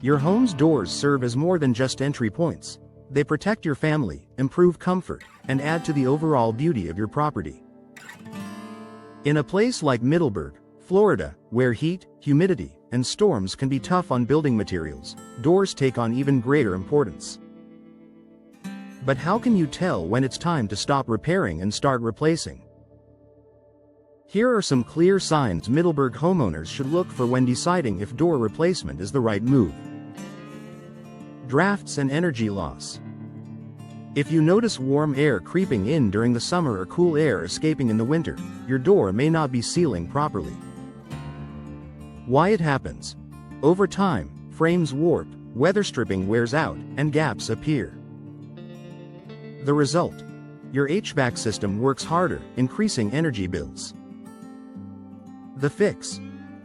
Your home's doors serve as more than just entry points. They protect your family, improve comfort, and add to the overall beauty of your property. In a place like Middleburg, Florida, where heat, humidity, and storms can be tough on building materials, doors take on even greater importance. But how can you tell when it's time to stop repairing and start replacing? Here are some clear signs Middleburg homeowners should look for when deciding if door replacement is the right move. Drafts and energy loss. If you notice warm air creeping in during the summer or cool air escaping in the winter, your door may not be sealing properly. Why it happens? Over time, frames warp, weather stripping wears out, and gaps appear. The result? Your HVAC system works harder, increasing energy bills. The fix?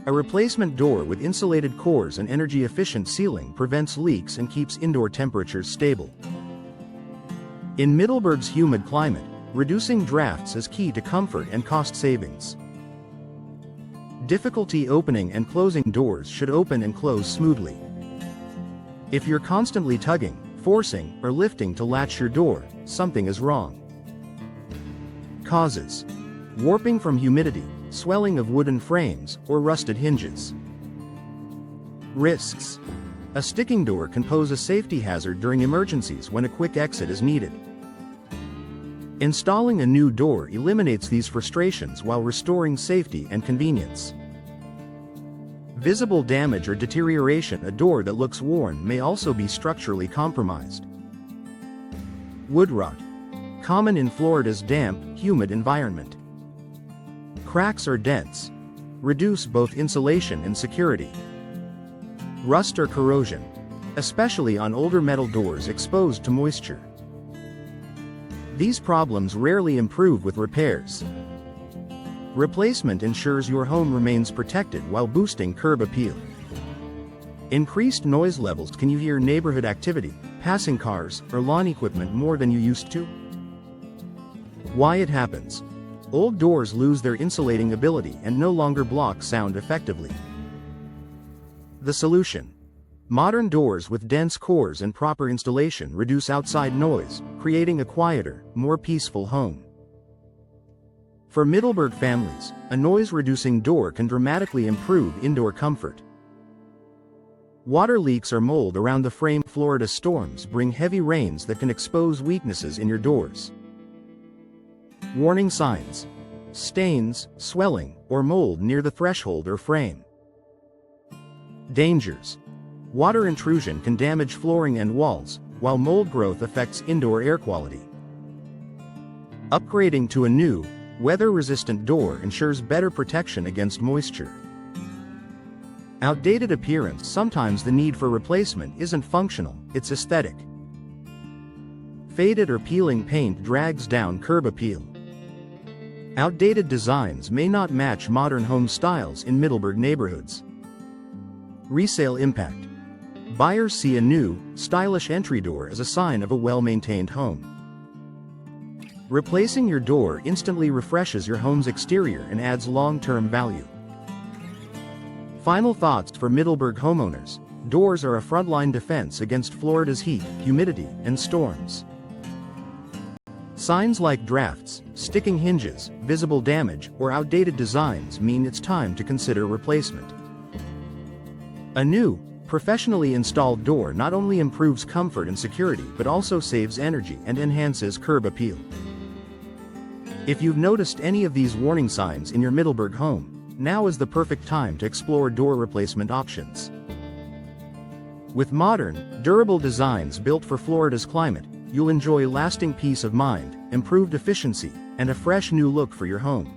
A replacement door with insulated cores and energy-efficient sealing prevents leaks and keeps indoor temperatures stable. In Middleburg's humid climate, reducing drafts is key to comfort and cost savings. Difficulty opening and closing doors should open and close smoothly. If you're constantly tugging, forcing, or lifting to latch your door, something is wrong. Causes: warping from humidity, swelling of wooden frames, or rusted hinges. Risks: a sticking door can pose a safety hazard during emergencies when a quick exit is needed. Installing a new door eliminates these frustrations while restoring safety and convenience. Visible damage or deterioration: a door that looks worn may also be structurally compromised. Wood rot, common in Florida's damp, humid environment. Cracks or dents reduce both insulation and security. Rust or corrosion, especially on older metal doors exposed to moisture. These problems rarely improve with repairs. Replacement ensures your home remains protected while boosting curb appeal. Increased noise levels: can you hear neighborhood activity, passing cars, or lawn equipment more than you used to? Why it happens? Old doors lose their insulating ability and no longer block sound effectively. The solution: modern doors with dense cores and proper installation reduce outside noise, creating a quieter, more peaceful home. For Middleburg families, a noise-reducing door can dramatically improve indoor comfort. Water leaks or mold around the frame. Florida storms bring heavy rains that can expose weaknesses in your doors. Warning signs: stains, swelling, or mold near the threshold or frame. Dangers: water intrusion can damage flooring and walls, while mold growth affects indoor air quality. Upgrading to a new, weather-resistant door ensures better protection against moisture. Outdated appearance: sometimes the need for replacement isn't functional, it's aesthetic. Faded or peeling paint drags down curb appeal. Outdated designs may not match modern home styles in Middleburg neighborhoods. Resale impact: buyers see a new, stylish entry door as a sign of a well-maintained home. Replacing your door instantly refreshes your home's exterior and adds long-term value. Final thoughts for Middleburg homeowners: doors are a frontline defense against Florida's heat, humidity, and storms. Signs like drafts, sticking hinges, visible damage, or outdated designs mean it's time to consider replacement. A new, professionally installed door not only improves comfort and security but also saves energy and enhances curb appeal. If you've noticed any of these warning signs in your Middleburg home, now is the perfect time to explore door replacement options. With modern, durable designs built for Florida's climate, you'll enjoy lasting peace of mind, improved efficiency, and a fresh new look for your home.